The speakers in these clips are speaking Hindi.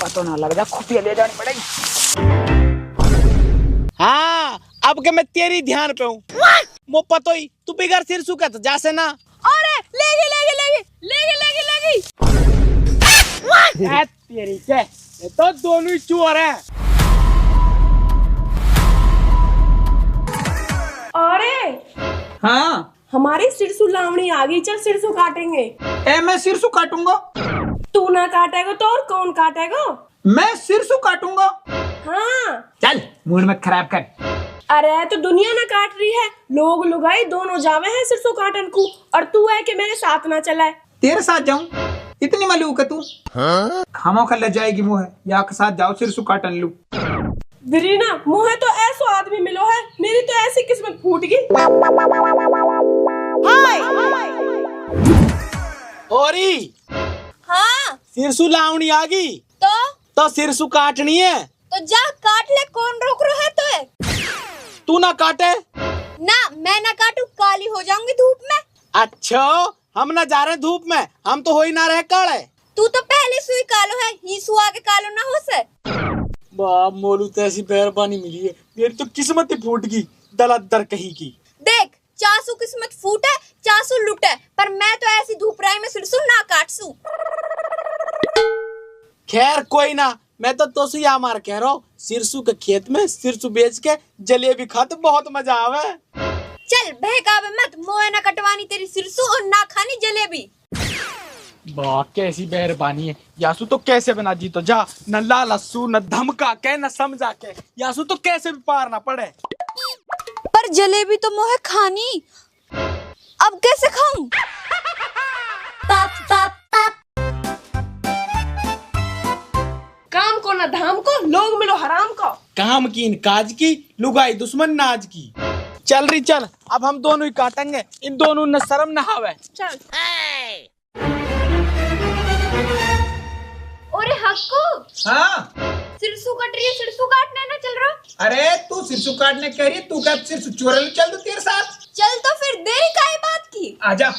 पता ना लग जा, खुफिया ले जानी पड़ेगी। हाँ अब के मैं तेरी ध्यान पे हूँ। मो पतो ही तू बिगर सिर सुखा तो जा से ना। अरे लेगी लेगी लेगी लेगी लेगी लेगी। तेरी के ये तो दोनों ही चोर हैं। अरे हाँ हमारी सिरसू लावणी आ गई, चल सिरसू काटेंगे। ए मैं सिरसू काटूंगा। तू ना काटेगा तो और कौन काटेगा? मैं सिरसू काटूंगा। हाँ चल मूड में खराब कर। अरे तो दुनिया ना काट रही है, लोग लुगाई दोनों जावे हैं सिरसू काटन को, और तू है कि मेरे साथ ना चला है। तेरे साथ जाऊं? इतनी मलूक है तू? खामो खा ले जाएगी मुँह, या के साथ जाओ सिरसू काटन लू। वीरीना मुझे तो ऐसा आदमी मिलो है, मेरी तो ऐसी किस्मत फूट गई। औरी हाँ सिरसू लावणी आ गई तो सिरसू काटनी है। तो जा काट ले, कौन रोक रहा है तो? तू ना काटे ना मैं ना काटू, काली हो जाऊंगी धूप में। अच्छा हम ना जा रहे धूप में, हम तो हो ही ना रहे काले। तू तो पहले सुई कालो है, ही सुआ के कालो ना हो से। बाप मोलू तो ऐसी मेहरबानी मिली है, मेरी तो किस्मत ही फूट गई दलदर कहीं की। देख चासू किस्मत फूटे चासू लुटे, पर मैं तो ऐसी धूप राई में सिरसू ना काटसू। खैर कोई ना, मैं तो से या मार कह रहा हूँ, सिरसू के खेत में सिरसू बेच के जलेबी खाते बहुत मजा आवे। चल बहकावे मत, मोए ना कटवानी तेरी सिरसू और ना खानी जलेबी। वाह कैसी मेहरबानी है। यासू तो कैसे बना जी तो जा, न लालसू न धमका के न समझा के, यासू तो कैसे भी पार ना पड़े। पर जलेबी तो मोहे खानी, अब कैसे खाऊं? काम को ना धाम को, लोग मिलो हराम को। काम की इन काज की, लुगाई दुश्मन नाज की। चल रही चल, अब हम दोनों ही काटेंगे, इन दोनों न शर्म न आवे। चल अरे हक्कू हाँ सिरसू कट रही है, सिरसू काटने ना चल रहा। अरे तू सिरसू काटने कह रही है, तू क्या सिरसू चोरल चल दो तेरे साथ। चल तो फिर देरी काहे बात की। आजा।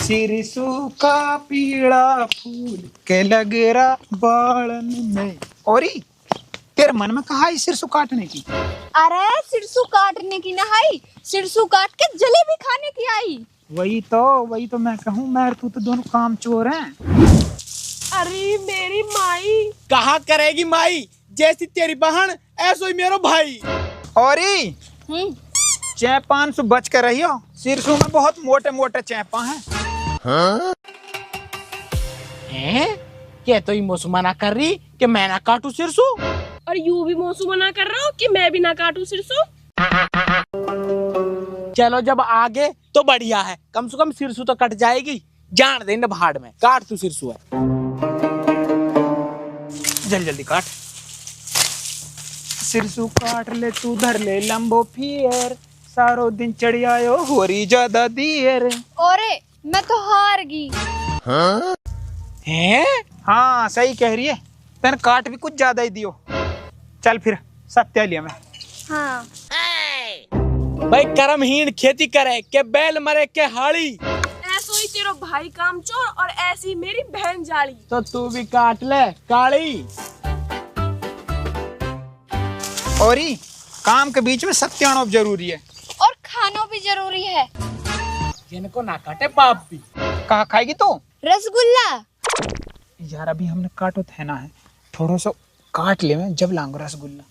सिरसू का पीला फूल के लग रहा बालन में। औरी तेरे मन में कहा है सिरसू काटने की? अरे सिरसू काटने की नहाई, सिरसू काट के जलेबी खाने की आई। वही तो मैं कहूँ, मैं तू तो दोनों काम चोर हैं। अरे मेरी माई। कहा करेगी माई, जैसी तेरी बहन ऐसो ही मेरो भाई। औरी चैपान से बच कर रही हो, सिरसू में बहुत मोटे मोटे चैपा हैं। क्या तो मोसू मना कर रही कि मैं ना काटू सिरसू, और यू भी मौसू मना कर रहा हूँ कि मैं भी ना काटू सिरसू। चलो जब आगे तो बढ़िया है, कम से कम सिरसू तो कट जाएगी। जान दे न भाड़ में, काट तू सिरसू है। जल्दी जल्दी काट। सिरसू काट ले तू, धर ले लंबो फिर, सारो दिन चढ़ी आयो होरी ज्यादा दियर। अरे मैं तो हार गई। हैं? हाँ सही कह रही है, तेने काट भी कुछ ज्यादा ही दियो। चल फिर सत्या लिया मैं। हाँ भाई कर्महीन खेती करे के बैल मरे के हाड़ी। ऐसो ही तेरो भाई काम चोर और ऐसी मेरी बहन जाली। तो तू भी काट ले काली। और ही काम के बीच में सत्यानव जरूरी है, और खाना भी जरूरी है। जिनको ना काटे बाप भी। कहा खाएगी तू? रसगुल्ला। यार अभी हमने काटो थे ना है, थोड़ा सा काट ले, मैं जब लाऊंगा रसगुल्ला।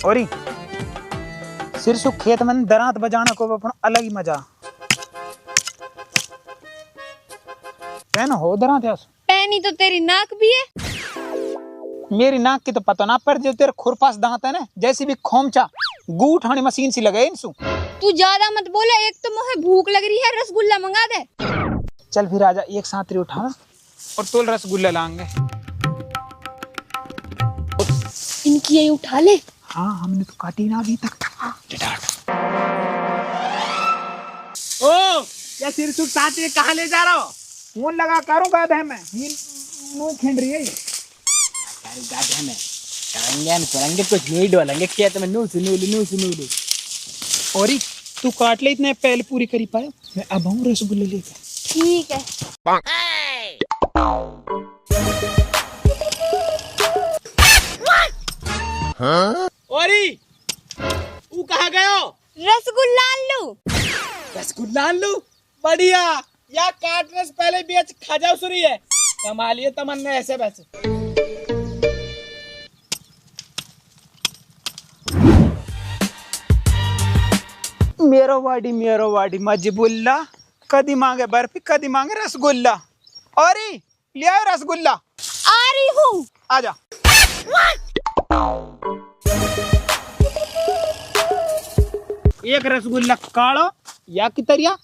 और ही सिरसू खेत में दरात बजाना को अपना अलग ही मजा। हो दरात है पैनी तो तेरी नाक भी है। मेरी नाक की तो पता ना, पर जो तेरे खुरपास दांत है ना, जैसी भी खोमचा गू उठाने मशीन सी लगे इनसु। तू ज्यादा मत बोले, एक तो मुझे भूख लग रही है, रसगुल्ला मंगा दे। चल फिर आजा, एक साथ उठाना और तोल रसगुल्ला लाएंगे। इनकी यही उठा ले। हाँ हमने तो काटी ना अभी तक। ओ या सिरसू साथ में कहाँ ले जा रहा हो? फोन लगा करूँ गाधे में, मुंह खिंड रही है। गाधे में करेंगे कुछ नहीं डोलेंगे खेत में। नू सुनूलू। और तू काट ले, इतने पहले पूरी करी पाए। मैं अब आऊँ रसगुल्ले लेके। ठीक है। ओरी तू कहाँ गयो? रसगुल्ला लू। रसगुल्ला लू, बढ़िया। या काटने से पहले बेच खा जाओ सुरी है, कमा लिए तमन्ना ऐसे वैसे। मेरो वाडी मजबुल्ला, कदी मांगे बर्फी कदी मांगे रसगुल्ला। और ले आओ रसगुल्ला। आ रही हूँ। आजा। एक रसगुल्ला काढ़ो या की तरिया,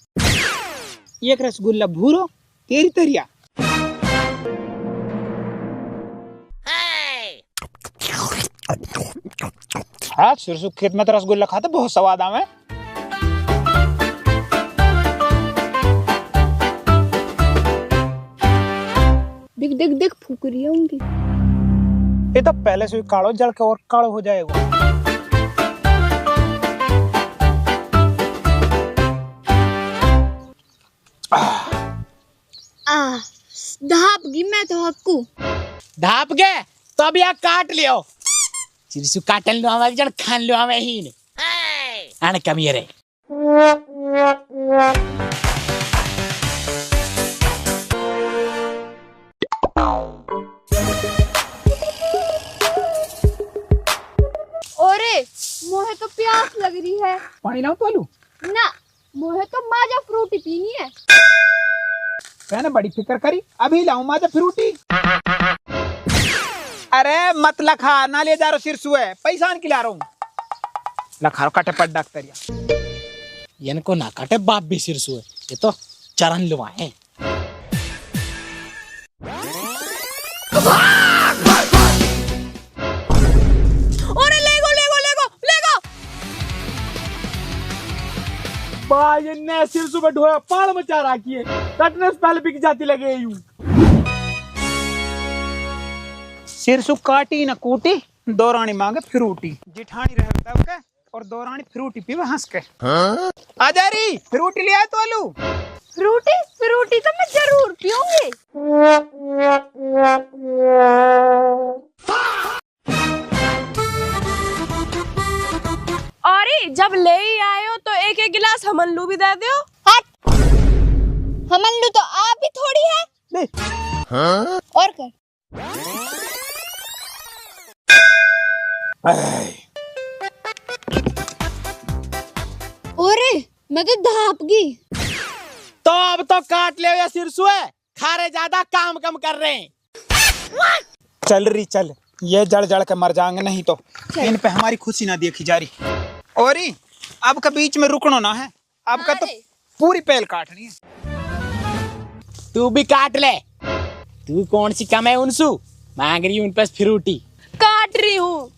एक रसगुल्ला भूरो तेरी तरिया। हाँ सुरसु खेत में तो रसगुल्ला खाते बहुत स्वाद आवे। दिख दिख दिख फूक रही होंगी। ये तो पहले से ही काढ़ो, जल के और काढ़ो हो जाएगा। धाप गी मैं तो हक्कू। ढाप गए तो अब यहाँ काट लियो। सिरसु काटन लो हमारे जन खान लो हमें ही ने। आने कमी रे। ओरे मोहे तो प्यास लग रही है। पानी लाऊं तोलू? ना मोहे तो माजा फ्रूटी पीनी है। मैंने बड़ी फिक्र करी, अभी लाऊं माजा फ्रूटी। अरे मत लखा ना ले जा रो सिरसु है, पैसा की ला रहा हूँ। लखा रो काटे पड़ डॉक्टरिया। इनको ना काटे बाप भी सिरसु है, ये तो चरण लुआए। अरे लेगो लेगो लेगो लेगो। भाई ने सिरसु पे ढोया पाल मचा रखी है, कटने से पहले बिक जाती लगे यूं। सिरसु काटी न कूटी, दौरानी मांगे फ्रूटी। जिठानी रहे तब के और दौरानी फ्रूटी पीवे हंस के। आजा री फ्रूटी ले आए तोलू। फ्रूटी फ्रूटी तो मैं जरूर पीऊंगी। अरे जब ले ही आए हो तो एक एक गिलास हमल्लू भी दे दो। हट, हमल्लू तो आप भी थोड़ी है। ले। और कर। ओरे मैं तो धापगी। तो अब तो काट ले या सिरसु है, खारे ज्यादा काम कम कर रहे हैं। चल रही चल, ये जड़ जड़ के मर जाएंगे नहीं तो। इन पे हमारी खुशी ना देखी जा रही। और अब का बीच में रुकना ना है, अब का तो पूरी पैल काटनी है। तू भी काट ले। तू कौन सी कम है उनसु, मांग रही उन पे फ्रूटी। काट रही हूँ।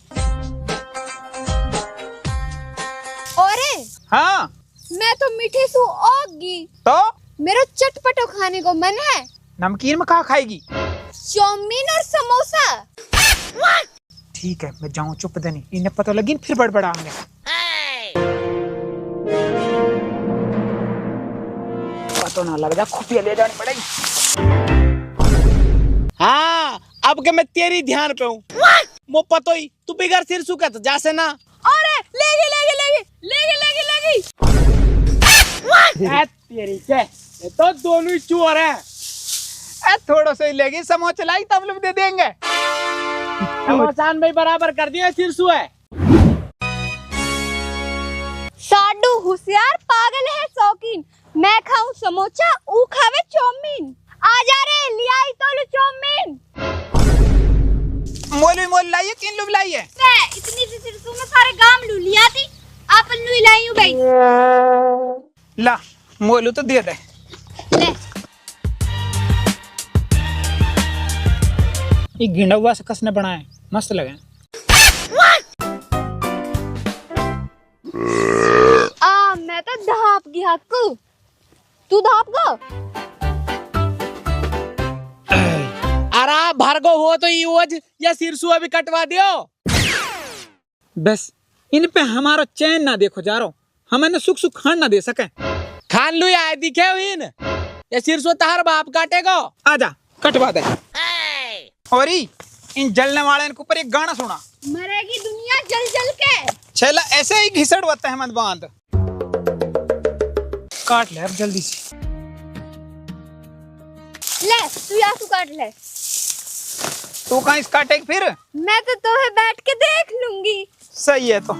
ओरे हाँ मैं तो मीठी सू ओगी। तो मेरा चटपटो खाने को मन है। नमकीन में कहा खाएगी? चाउमीन और समोसा। ठीक है मैं जाऊँ चुप देनी, इन्हें पता लगी फिर बड़बड़ाएंगे। पता ना लग जा, खुफिया ले जानी पड़ेगी। हाँ अब के मैं तेरी ध्यान पे हूँ। मो पतो ही तू बिगर सिरसु का तो जा से ना। अरे लेगी लेगी लेगी लेगी लेगी लेगी। तेरी के ये तो दोनों ही चोर हैं। थोड़ा सा ही लेगी, समोसा लाई तब लोग दे देंगे। समोसान भाई बराबर कर दिया, सिरसु है। साडू होशियार पागल है शौकीन। मैं खाऊं समोसा, ऊ खावे चाउमीन। आ जा रे लिया ही तो लो चाउमीन। मोल लाइए, किन लोग लाइए? मैं इतनी सी सिरसू में सारे गांव लू लिया थी, आप लू लाई हूं भाई। ला मोलू तो दे दे। ले ये गिंडवा से कसने बनाए मस्त लगे। मैं तो धाप की हक्कू। तू धाप गो। अरे भरगो हो तो ये या सिरसु अभी कटवा दियो। बस इन पे हमारा चैन ना देखो जा रहा, हमें सुख सुख खान ना दे सके। खा खान लू आए दिखे हुई न ये सिरसो तार बाप काटेगा। आजा कटवा दे। और इन जलने वाले के ऊपर एक गाना सुना, मरेगी दुनिया जल जल के। छेला ऐसे ही घिसड़ होता है मत बांध। काट ले अब जल्दी से। ले तू यासू काट ले। तू कहाँ इस काटे फिर? मैं तो तोहे बैठ के देख लूंगी। सही है तो।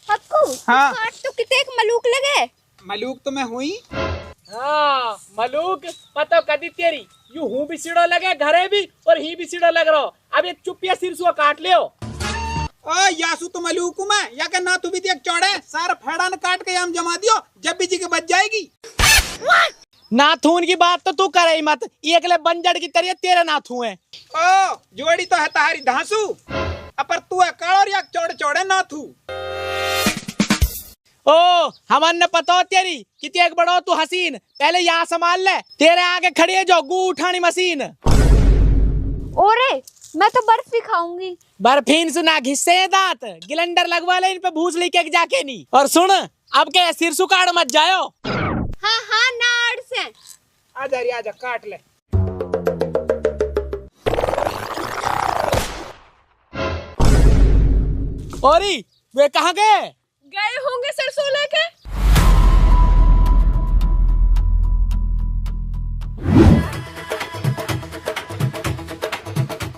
हक्कू हाँ। काट तो कितने एक मलूक लगे। मलूक तो मैं हुई। हाँ मलूक पता कदी तेरी यू हूँ भी सीढ़ो लगे घरे भी और ही भी सीढ़ो लग रहा। अब ये चुपिया सिरसुआ काट लियो। ओ यासू तो मलूक हूँ मैं, या के ना तू भी देख चौड़े सारा फेड़ा न काट के हम जमा दियो, जब भी जी के बच जाएगी। नाथून की बात तो तू करे ही मत, एक ले बंजड़ की तरह तेरे नाथू है। ओ जोड़ी तो है तारी धांसू, अपर तू है काल और या चौड़े चौड़े नाथू। ओ हमन ने पता हो तेरी कितनी एक बड़ो तू हसीन, पहले यहाँ संभाल ले, तेरे आगे खड़ी है जो गू उठानी मशीन। ओरे मैं तो बर्फी खाऊंगी। बर्फीन सुना घिस्से दांत गिलंडर लगवा ले इन पे भूस लेके जाके नहीं। और सुन अब के सिरसु काट मत जायो। हाँ हाँ नाड़ से। आजा रे आजा काट ले। और वे कहाँ गए? गए होंगे सरसों लेके।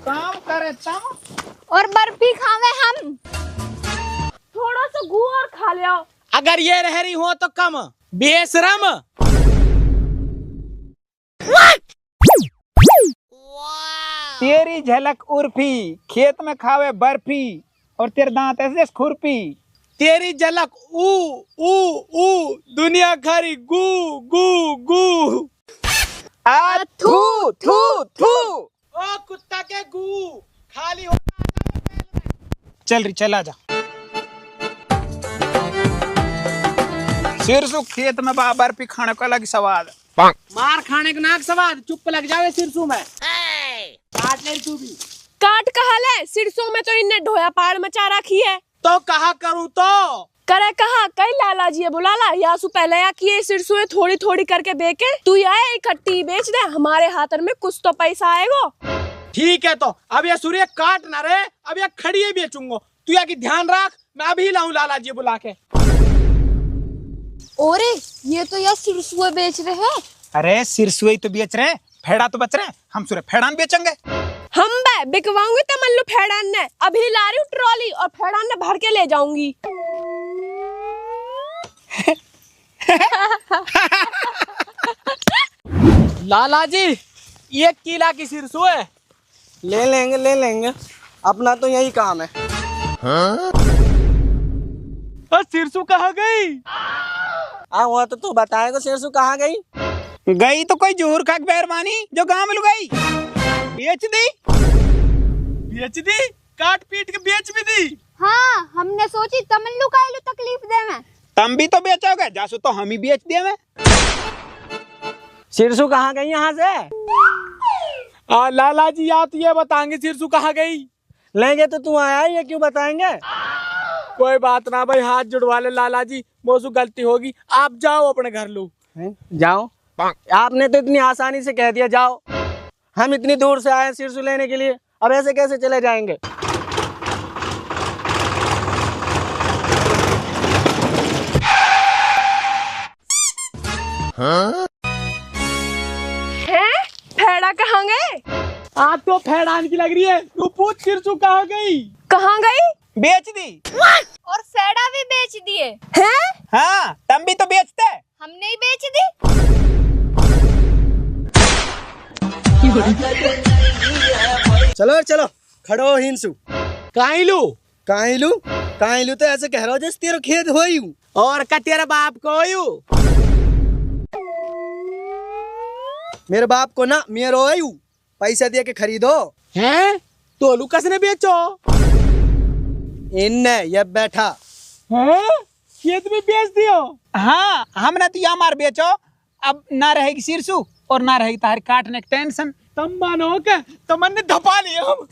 काम करे चाम और बर्फी खावे हम। थोड़ा सा गू और खा लिया। अगर ये रह रही हो तो कम बेशरम। तेरी झलक उर्फी, खेत में खावे बर्फी और तेरे दांत ऐसे खुरपी। तेरी झलक ऊ ऊ ऊ दुनिया खरी गू गू गू। आ थू थू थू। ओ कुत्ता के गू खाली होता। चल रही चला जा। सिरसु खेत में बर्फी खाने का अलग स्वाद। मार खाने का नाक सवाद, चुप लग जावे सिरसू में। काट ले तू भी। काट कहा ले, सिरसों में तो इनने ढोया पाड़ मचा रखी है। तो कहा करूँ तो करे कहा कई लाला जी बुलाला यासु पहले या किए सिरसुए थोड़ी थोड़ी करके बेके तू आए इकट्ठी बेच दे, हमारे हाथ में कुछ तो पैसा आएगा। ठीक है तो अब ये सूर्य काट ना रहे, अब ये खड़ी है बेचूंगा। तू या की ध्यान रख, मैं अभी लाऊं लाला जी बुला के। ओरे ये तो यार सिरसुए बेच रहे हैं। अरे सिरसुई तो बेच रहे, फेड़ा तो बच रहे, हम सूर्य फेड़ान बेचेंगे। हम बे बिकवाऊंगी तमल्लू फेड़ान ने, अभी ला रही हूँ ट्रॉली और फेड़ान ने भर के ले जाऊंगी। लाला जी 1 किला की सिरसू है। ले लेंगे अपना तो यही काम है। सिरसू कहाँ गई? वो तो तू बताएगा सिरसू कहाँ गई। गई तो कोई जोहर खाक बैरमानी जो गांव में लुगाई बेच दी। बेच दी? काट पीट के बेच भी दी? हाँ हमने सोची तमल्लू का इलू तकलीफ दे में। तम भी तो बेचोगे, जासू तो हम ही बेच दिए मैं। सिरसू कहाँ गई यहाँ से? लाला जी या तो ये बताएंगे सिरसू कहाँ गई। लेंगे तो तू आया, ये क्यों बताएंगे? कोई बात ना भाई, हाथ जुड़वा ले लाला जी, मौसू गलती होगी, आप जाओ अपने घर लो। जाओ, आपने तो इतनी आसानी से कह दिया जाओ। हम इतनी दूर से आए सिरसू लेने के लिए, अब ऐसे कैसे चले जाएंगे? हैं? फेड़ा कहाँ गए? आप तो फेड़ान की लग रही है, तू पूछ सिरसू कहाँ गई। कहाँ गई? बेच दी। और फेड़ा भी बेच दिए हैं? हाँ तम भी तो बेचते। हमने ही बेच दी। चलो चलो खड़ो हिंसू। काइलू काइलू तो ऐसे कह रहा हो जैसे तेरा खेत हो ही। और का तेरा बाप को यू? मेरे बाप को ना मेरे हो पैसा दिया के खरीदो। हैं? तो लुकस ने बेचो? इन्ने ये बैठा हैं? खेत में बेच दियो? हाँ हमने तो मार बेचो, अब ना रहेगी सिरसू और ना रहेगी तारी काटने की टेंशन। तम मानो के तमन्ने धपा लिए हम।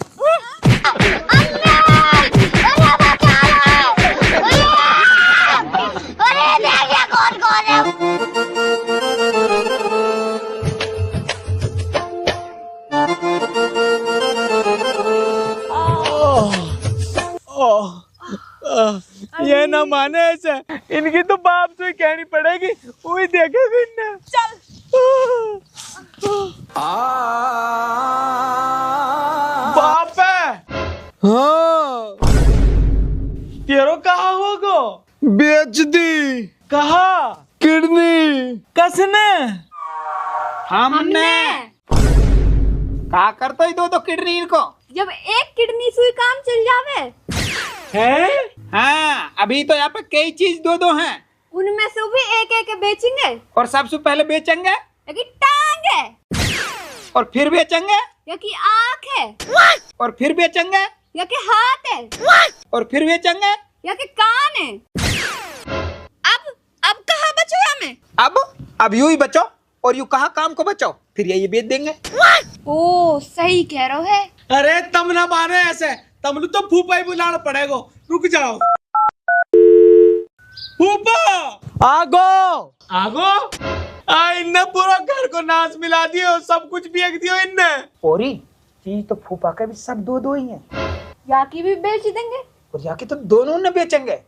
माने ऐसे, इनकी तो बाप से ही कहनी पड़ेगी, वही देखेगा इनने। चल बाप है। हाँ तेरो कहा होगो? बेच दी। कहा? किडनी। कसने? हमने कहा करतो ही दो किडनी इनको। जब एक किडनी सुई काम चल जावे हैं? हाँ अभी तो यहाँ पे कई चीज दो हैं उनमें से भी एक एक बेचेंगे। और सबसे पहले बेचेंगे या कि टांग है, और फिर बेचेंगे या कि आँख है, और फिर बेचेंगे या कि हाथ है, और फिर बेचेंगे। या कि कान है। अब कहाँ बचो हमें? अब यूं ही बचो और यूं कहा काम को बचाओ, फिर ये बेच देंगे। ओ सही कह रहे हो है। अरे तम ना माने ऐसे, तमलू तो फूफा ही बुलाना पड़ेगा। रुक जाओ फूफा। आगो। आगो इनने पूरा घर को नाश मिला दियो, सब कुछ बेच दियो इनने। औरी चीज तो फूफा के भी सब दो ही हैं, या की भी बेच देंगे और जाके तो दोनों ने बेचेंगे।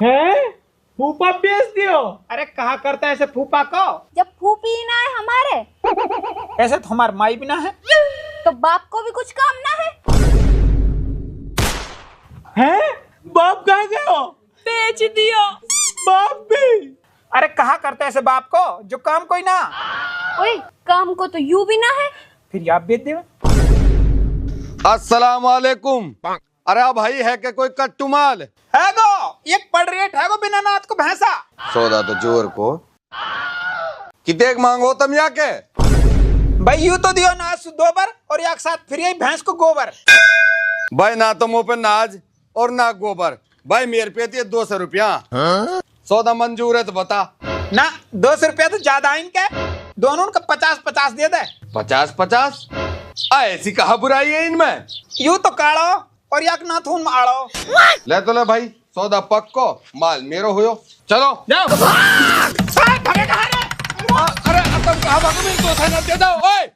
हैं? फूफा बेच दियो? अरे कहा करता है ऐसे फूफा को, जब फूफी ना है हमारे ऐसे तो हमार माई भी ना है। तो बाप को भी कुछ काम ना है। हैं? बाप कहाँ गए हो? बेच दिया। बाप भी? अरे कहा करता है ऐसे बाप को जो काम कोई ना, ओए काम को तो यू भी ना है। फिर आप बेच देवे। अस्सलाम वालेकुम। अरे भाई है के कोई कट्टू माल है गो एक पड़ रेट है गो बिना नाथ को भैंसा। सौदा तो जोर को कितने मांगो तुम या के? भाई यूं तो दियो नाज दो बार और एक साथ फिर यही भैंस को गोबर। भाई ना तो मुंह पे नाज और ना गोबर। भाई मेरे पे दिए 200 रुपया। सौदा मंजूर है तो बता। ना 200 रुपया तो ज्यादा इनके, दोनों का 50-50 दे दे। 50-50 ऐसी कहा बुराई है इनमें? यूं तो काढ़ो और याक नाथून में आड़ो। ले तो ले भाई, सौदा पक्को, माल मेरो हुयो। चलो जाओ। अरे तुम कहा भागो, मेरे 200 दे दो। ओए